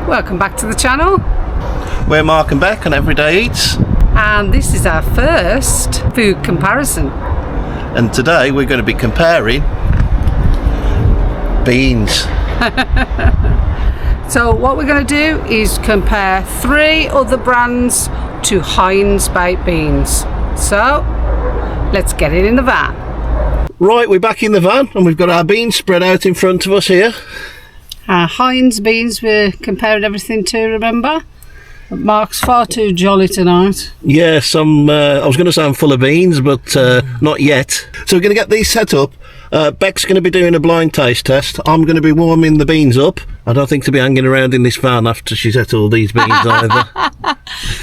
Welcome back to the channel. We're Mark and Beck on Everyday Eats, And this is our first food comparison. and today we're going to be comparing beans. So what we're going to do is compare 3 other brands to Heinz baked beans. So let's get it in the van. Right, we're back in the van and we've got our beans spread out in front of us here. Our Heinz beans we're comparing everything to, remember? But Mark's far too jolly tonight. Yes, I was going to say I'm full of beans, but not yet. So we're going to get these set up. Beck's going to be doing a blind taste test. I'm going to be warming the beans up. I don't think to be hanging around in this van after she's ate all these beans either.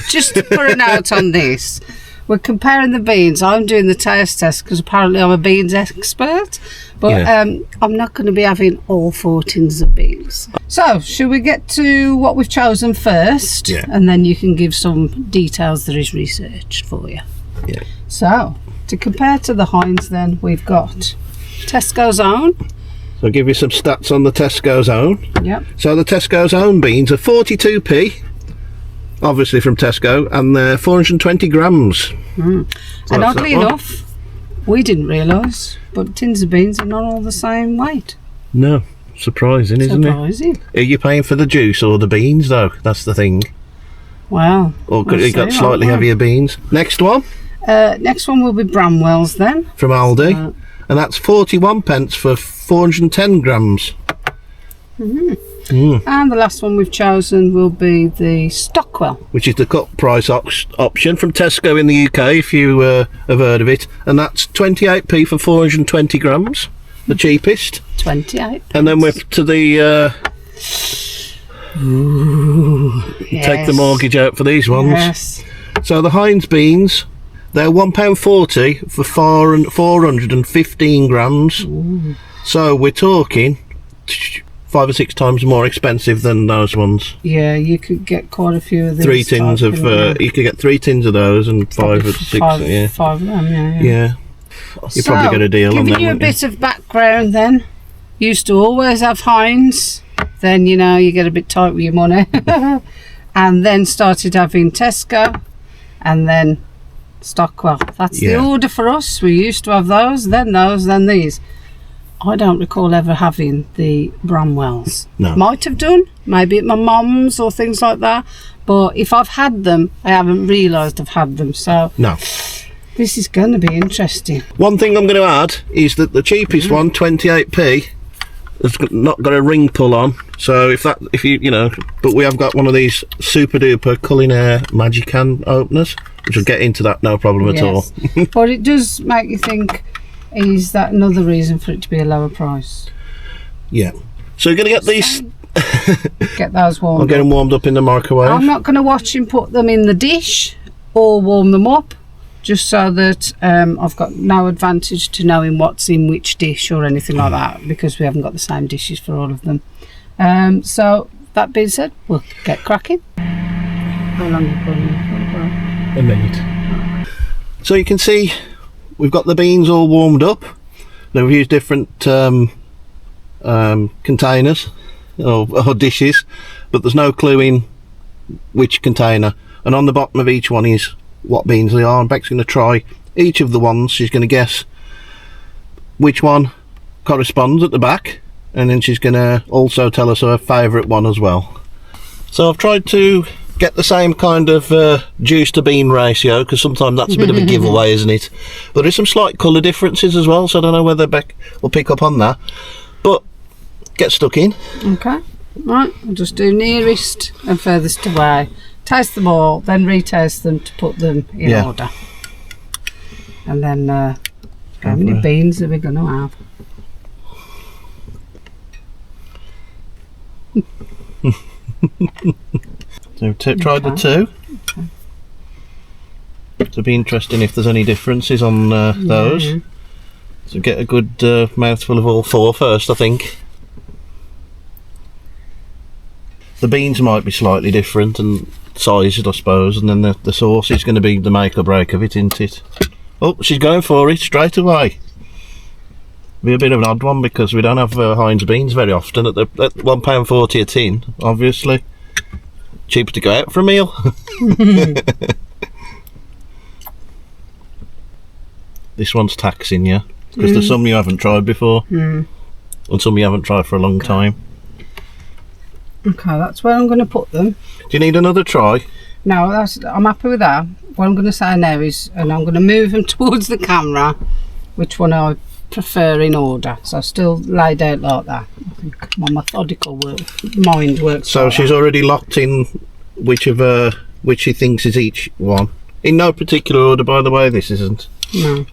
Just to put a note on this, we're comparing the beans. I'm doing the taste test because apparently I'm a beans expert, but Yeah. I'm not going to be having all 4 tins of beans. So should we get to what we've chosen first? Yeah. And then you can give some details that is researched for you. Yeah. So to compare to the Heinz, then we've got Tesco's own. So I'll give you some stats on the Tesco's own. Yep. So the Tesco's own beans are 42p, obviously from Tesco, and they're 420 grams. So And that's oddly that one. enough, we didn't realise, but tins of beans are not all the same weight. No, surprising, isn't it? Surprising. Are you paying for the juice or the beans, though? That's the thing. Wow. Or We'll you got see, slightly won't we? heavier beans. Next one Next one will be Bramwell's then. from Aldi, and that's 41 pence for 410 grams. And the last one we've chosen will be the Stockwell. Which is the cut price option from Tesco in the UK, if you have heard of it, and that's 28p for 420 grams, the cheapest. 28. And then we're to the take the mortgage out for these ones. Yes. So the Heinz beans, they're £1.40 for 415 grams. So we're talking 5 or 6 times more expensive than those ones. Yeah, you could get quite a few of these. 3 tins type, of couldn't you? you could get 3 tins of those and 5 or 6. Yeah, 5 of them, yeah. yeah. You're probably got a deal on giving them. you a wouldn't bit of background then. Used to always have Heinz. Then, you know, you get a bit tight with your money. And then started having Tesco. And then Stockwell. That's the Yeah. order for us. We used to have those, then these. I don't recall ever having the Bramwells. No. Might have done, maybe at my mum's or things like that. But if I've had them, I haven't realised I've had them. So No. this is going to be interesting. One thing I'm going to add is that the cheapest one, 28p, has not got a ring pull on. So if you know, but we have got one of these super duper Culinaire Magican openers, which will get into that no problem at all. But it does make you think, is that another reason for it to be a lower price? Yeah. So you're going to get these. Get those I'll warmed get them up. warmed up in the microwave. I'm not going to watch him put them in the dish or warm them up, just so that I've got no advantage to knowing what's in which dish or anything like that, because we haven't got the same dishes for all of them. So that being said, we'll get cracking. How long are you putting it? A minute. So you can see we've got the beans all warmed up. Now we've used different containers or dishes, but there's no clue in which container, and on the bottom of each one is what beans they are, and Beck's going to try each of the ones. She's going to guess which one corresponds at the back, and then she's going to also tell us her favourite one as well. So I've tried to get the same kind of juice to bean ratio, because sometimes that's a bit of a giveaway, isn't it? But there's some slight colour differences as well, so I don't know whether Beck will pick up on that, but get stuck in. Okay, right, I'll just do nearest and furthest away. Taste them all, then retaste them to put them in order. And then, how many beans are we going to have? So tried the 2. Okay. It'll be interesting if there's any differences on those. Yeah. So get a good mouthful of all 4 first, I think. The beans might be slightly different and sized, I suppose, and then the sauce is going to be the make or break of it, isn't it? Oh, she's going for it straight away. Be a bit of an odd one because we don't have Heinz beans very often at £1.40 a tin, obviously. cheaper to go out for a meal. This one's taxing you because there's some you haven't tried before, and some you haven't tried for a long time. Okay, that's where I'm going to put them. Do you need another try? No, I'm happy with that. What I'm going to say now is, and I'm going to move them towards the camera, which one I prefer in order. So still laid out like that. I think my methodical mind works. So like she's that. already locked in which she thinks is each one. In no particular order, by the way, this isn't. No.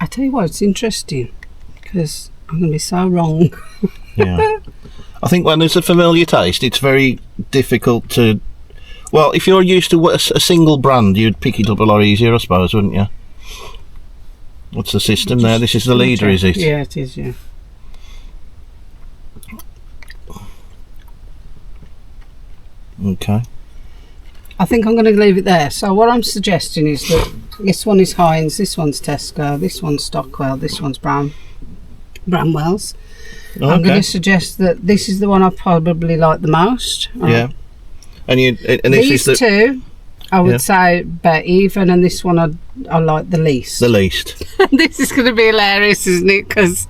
I tell you what, it's interesting because I'm going to be so wrong. Yeah. I think when there's a familiar taste, it's very difficult to... Well, if you're used to a single brand, you'd pick it up a lot easier, I suppose, wouldn't you? What's the system there? This is the leader, is it? Yeah, it is, yeah. Okay. I think I'm going to leave it there. So what I'm suggesting is that this one is Heinz, this one's Tesco, this one's Stockwell, this one's Bramwell's. Okay. I'm going to suggest that this is the one I probably like the most. Yeah. And These two, I would say about even, and this one I like the least. The least. This is going to be hilarious, isn't it? Because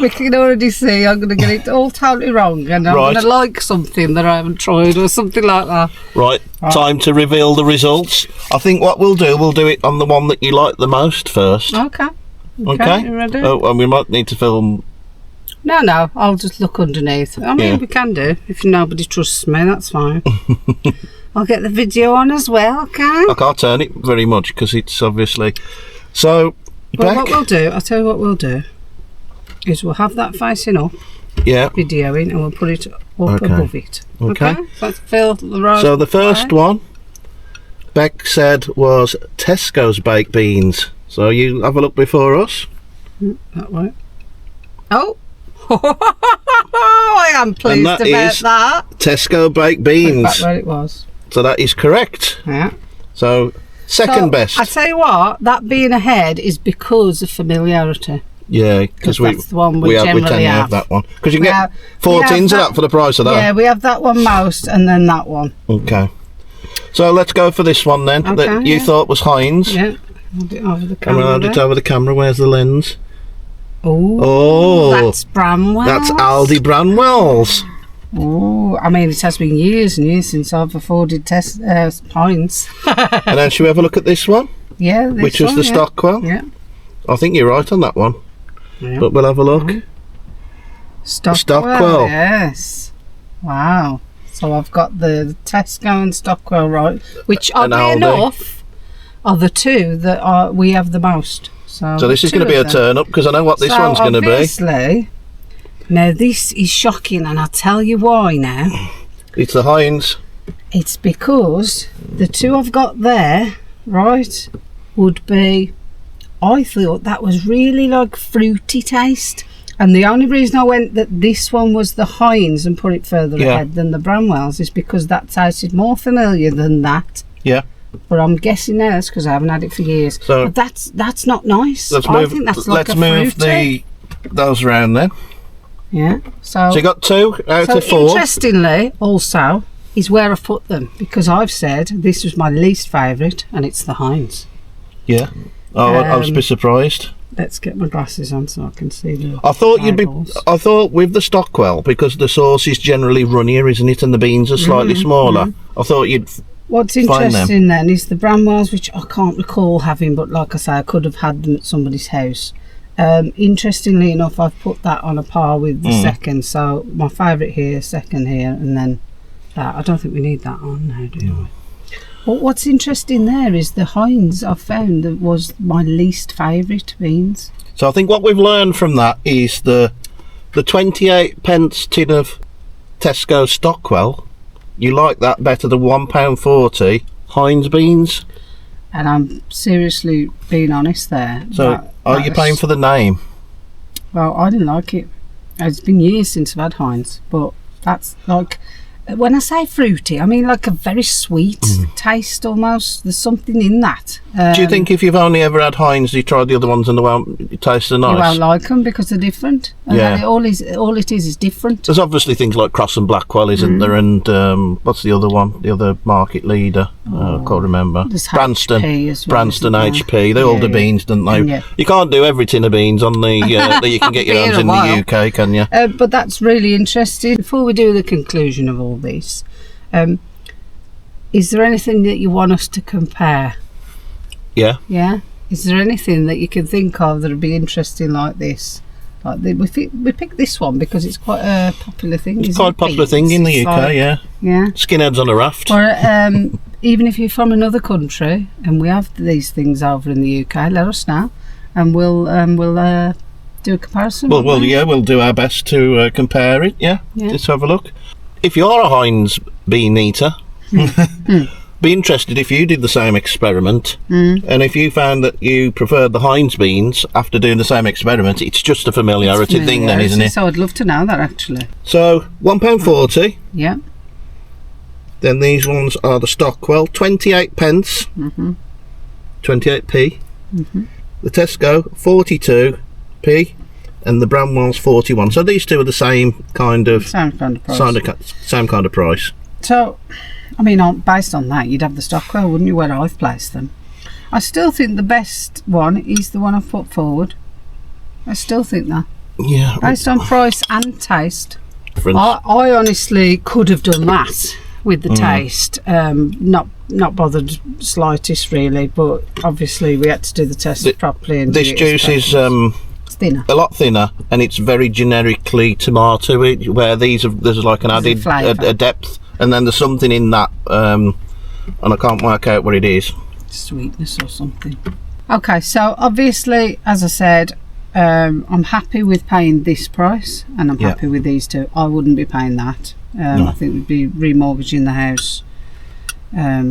we can already see I'm going to get it all totally wrong, and I'm going to like something that I haven't tried or something like that. Right, time to reveal the results. I think what we'll do it on the one that you like the most first. Okay. Okay. You ready? Oh, and we might need to film. No, I'll just look underneath. I mean, we can do. If nobody trusts me, that's fine. I'll get the video on as well, okay? I can't turn it very much because it's obviously... So, well, what we'll do, I'll tell you what we'll do, is we'll have that facing up, videoing, and we'll put it up above it. Okay. So let's fill the road. So the first one, Beck said, was Tesco's baked beans. So you have a look before us. That way. Oh! I am pleased about that. Tesco baked beans. That's where it was. So that is correct. Yeah. So second best. I tell you what, that being ahead is because of familiarity. Yeah, because that's the one we tend to generally have that one. Because you can get 4 tins of that for the price of that. Yeah, we have that one most, and then that one. Okay. So let's go for this one then. Okay, that you thought was Heinz. Yeah. Hold it over the camera. Hold it over the camera. Where's the lens? Oh, that's Bramwell's. That's Aldi Bramwell's. Oh, I mean, it has been years and years since I've afforded Heinz. And then should we have a look at this one? Yeah, which was the Stockwell? Yeah. I think you're right on that one. Yeah. But we'll have a look. Stockwell. Yes. Wow. So I've got the Tesco and Stockwell right, which oddly enough are the two that we have the most. So this is going to be a turn up because I know what this one's going to be. Obviously, now this is shocking, and I'll tell you why now. It's the Heinz. It's because the two I've got there, right, would be, I thought that was really like fruity taste. And the only reason I went that this one was the Heinz and put it further ahead than the Bramwell's is because that tasted more familiar than that. Yeah. But I'm guessing now that's because I haven't had it for years. So but that's not nice. I think that's like a fruity. Those around then. Yeah. So you got 2 out of 4. Interestingly, also, is where I put them because I've said this was my least favourite, and it's the Heinz. Yeah. Oh, I was a bit surprised. Let's get my glasses on so I can see the. I thought with the Stockwell, because the sauce is generally runnier, isn't it, and the beans are slightly smaller. I thought you'd. What's interesting then is the Bramwell's, which I can't recall having, but like I say, I could have had them at somebody's house. Interestingly enough, I've put that on a par with the second. So my favourite here, second here, and then that. I don't think we need that on now, do we? But what's interesting there is the Heinz I've found that was my least favourite beans. So I think what we've learned from that is the 28 pence tin of Tesco Stockwell, you like that better than £1.40 Heinz beans. And I'm seriously being honest there. So are you paying for the name? Well, I didn't like it. It's been years since I've had Heinz, but that's like, when I say fruity, I mean like a very sweet taste almost. There's something in that. Do you think if you've only ever had Heinz, you tried the other ones and they won't taste so nice? You won't like them because they're different. And Yeah. all it is different. There's obviously things like Cross and Blackwell, isn't there? And what's the other one? The other market leader? I can't remember. There's Branston. HP as well, Branston isn't there? HP. They all the beans, don't they? Yeah. You can't do every tin of beans on the that you can get your Be hands in in a while. the UK, can you? But that's really interesting. Before we do the conclusion of all this, is there anything that you want us to compare? Yeah. Yeah? Is there anything that you can think of that would be interesting like this? Like we picked this one because it's quite a popular thing. It's quite a popular thing in the UK, yeah. Yeah. Skinheads on a raft. Or even if you're from another country and we have these things over in the UK, let us know, and we'll do a comparison. We'll do our best to compare it. Yeah. Just have a look. If you're a Heinz bean eater, be interested if you did the same experiment, and if you found that you preferred the Heinz beans after doing the same experiment. It's just a familiarity thing then, isn't it? So I'd love to know that actually. So £1.40. Yeah. Then these ones are the Stockwell, 28 pence, 28p. The Tesco, 42p, and the Bramwell's 41. So these two are the same kind of Same kind of price. same kind of price. So, I mean, based on that, you'd have the Stockwell, wouldn't you, where I've placed them? I still think the best one is the one I've put forward. I still think that. Yeah. Based on price and taste. Difference. I honestly could have done that with the taste. Not bothered slightest really, but obviously we had to do the test properly. And This juice is it's thinner. a lot thinner, and it's very generically tomato-y, where there's like an added flavour. a depth, and then there's something in that, and I can't work out what it is. Sweetness or something. Okay, so obviously, as I said, I'm happy with paying this price, and I'm happy with these two. I wouldn't be paying that. I think we'd be remortgaging the house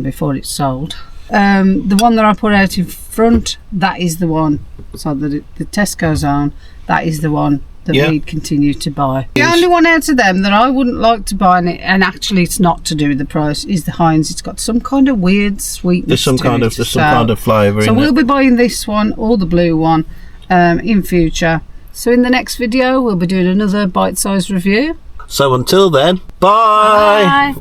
before it's sold. The one that I put out in front, that is the one. So the Tesco zone, that is the one that we'd continue to buy. The only one out of them that I wouldn't like to buy, and actually it's not to do with the price, is the Heinz. It's got some kind of weird sweetness. There's some kind of flavour in it. So we'll be buying this one or the blue one in future. So in the next video we'll be doing another bite-sized review. So until then, bye.